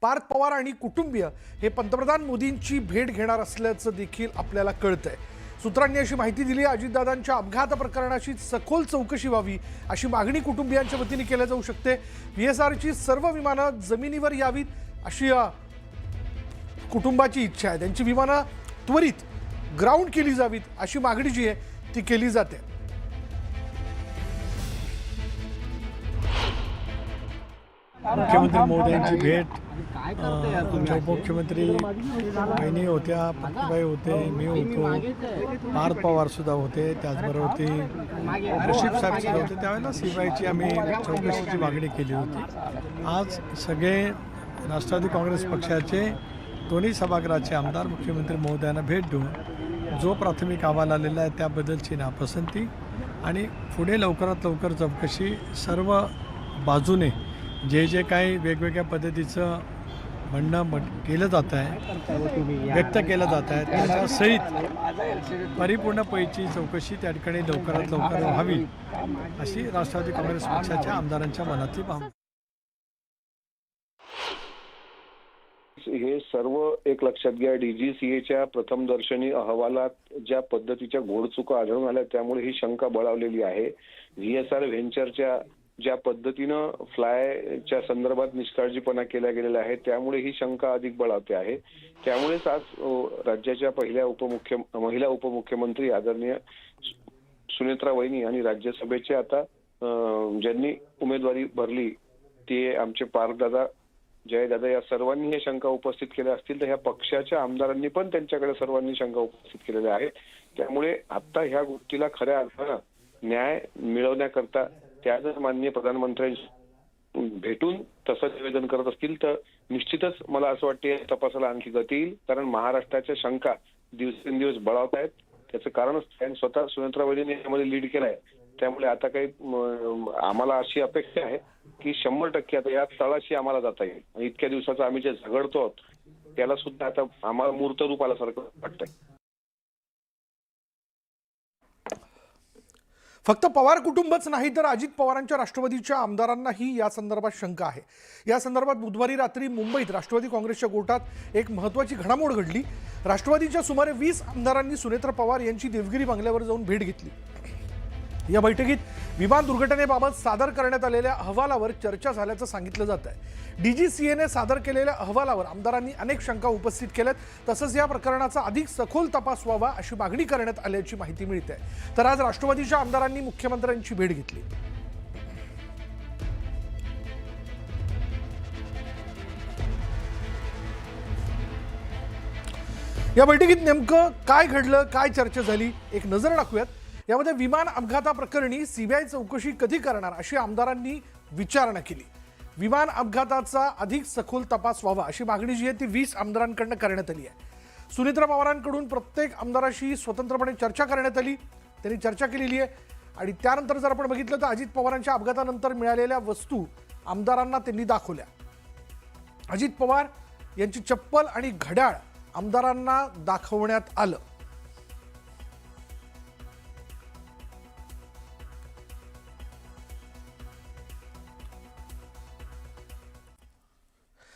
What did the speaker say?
पार्थ पवार आणि कुटुंबीय हे पंतप्रधान मोदींची भेट घेणार असल्याचं देखील आपल्याला कळतंय। सूत्रांनी अशी माहिती दिली आहे, अजितदादांच्या अपघात प्रकरणाची सखोल चौकशी व्हावी अशी मागणी कुटुंबियांच्या वतीने केली जाऊ शकते। VSRची सर्व विमानं जमिनीवर यावीत अशी कुटुंबाची इच्छा आहे। त्यांची विमानं त्वरित ग्राउंड केली जावीत अशी मागणी जी आहे ती केली जाते। मुख्यमंत्री मोदींची भेट उपमुख्यमंत्री बहिणी होत्या, पत्नीबाई होते, मी होतो, पार्थ पवार सुद्धा होते, त्याचबरोबर ते रशीद साहेब सुद्धा होते। त्यावेळेला CBIची आम्ही चौकशीची मागणी केली होती। आज सगळे राष्ट्रवादी काँग्रेस पक्षाचे दोन्ही सभागृहाचे आमदार मुख्यमंत्री महोदयांना भेट देऊन जो प्राथमिक अहवाल आलेला आहे त्याबद्दलची नापसंती आणि पुढे लवकरात लवकर चौकशी सर्व बाजूने जे काही वेगवेगळ्या पद्धतीचं म्हणणं केलं जात आहे, व्यक्त केलं जात आहे, त्याच्यासहित परिपूर्णपैकी चौकशी त्या ठिकाणी लवकरात लवकर व्हावी अशी राष्ट्रवादी काँग्रेस पक्षाच्या आमदारांच्या मनातली भावना। हे सर्व एक लक्षात घ्या, DGCAच्या प्रथमदर्शनी अहवालात ज्या पद्धतीच्या घोडचुका आढळून आल्या त्यामुळे ही शंका बळावलेली आहे। VSR व्हेंचरच्या ज्या पद्धतीनं फ्लायच्या संदर्भात निष्काळजीपणा केला गेलेला आहे त्यामुळे ही शंका अधिक बळावते आहे। त्यामुळेच आज राज्याच्या महिला उपमुख्यमंत्री आदरणीय सुनेत्रा वहिनी आणि राज्यसभेचे आता ज्यांनी उमेदवारी भरली ते आमचे पार्थदादा, जयदादा या सर्वांनी हे शंका उपस्थित केल्या असतील तर ह्या पक्षाच्या आमदारांनी पण त्यांच्याकडे सर्वांनी शंका उपस्थित केलेल्या आहेत। त्यामुळे आता ह्या गोष्टीला खऱ्या अर्थानं न्याय मिळवण्याकरता त्या जर माननीय प्रधानमंत्र्यांशी भेटून तसं निवेदन करत असतील तर निश्चितच मला असं वाटते तपासाला आणखी गती येईल, कारण महाराष्ट्राच्या शंका दिवसेंदिवस बळावत आहेत। त्याचं कारणच त्यांनी स्वतः सुनेत्रा वहिनीने यामध्ये लीड केलाय। त्यामुळे आता काही आम्हाला अशी अपेक्षा आहे की 100% आता या तळाशी आम्हाला जाता येईल आणि इतक्या दिवसाचं आम्ही जे झगडतो त्याला सुद्धा आता आम्हाला मूर्त रूप आल्यासारखं वाटतंय। फक्त पवार कुटुंबच नाही तर अजित पवारांच्या राष्ट्रवादीच्या आमदारांनाही या संदर्भात शंका आहे। या संदर्भात बुधवारी रात्री मुंबईत राष्ट्रवादी काँग्रेसच्या गोटात एक महत्त्वाची घडामोड घडली। राष्ट्रवादीच्या सुमारे 20 आमदारांनी सुनेत्रा पवार यांची देवगिरी बंगल्यावर जाऊन भेट घेतली। या बैठकीत विमान दुर्घटनेबाबत सादर करण्यात आलेल्या अहवालावर चर्चा झाल्याचं सांगितलं जात आहे। DGCAने सादर केलेल्या अहवालावर आमदारांनी अनेक शंका उपस्थित केल्यात, तसंच या प्रकरणाचा अधिक सखोल तपास व्हावा अशी मागणी करण्यात आल्याची माहिती मिळते। तर आज राष्ट्रवादीच्या आमदारांनी मुख्यमंत्र्यांची भेट घेतली। या बैठकीत नेमकं काय घडलं, काय चर्चा झाली, एक नजर टाकूयात। यामध्ये विमान अपघाताप्रकरणी CBI चौकशी कधी करणार अशी आमदारांनी विचारणा केली। विमान अपघाताचा अधिक सखोल तपास व्हावा अशी मागणी जी आहे ती 20 आमदारांकडून करण्यात आली आहे। सुनेत्रा पवारांकडून प्रत्येक आमदाराशी स्वतंत्रपणे चर्चा करण्यात आली, त्यांनी चर्चा केलेली आहे। आणि त्यानंतर जर आपण बघितलं तर अजित पवारांच्या अपघातानंतर मिळालेल्या वस्तू आमदारांना त्यांनी दाखवल्या। अजित पवार यांची चप्पल आणि घड्याळ आमदारांना दाखवण्यात आलं।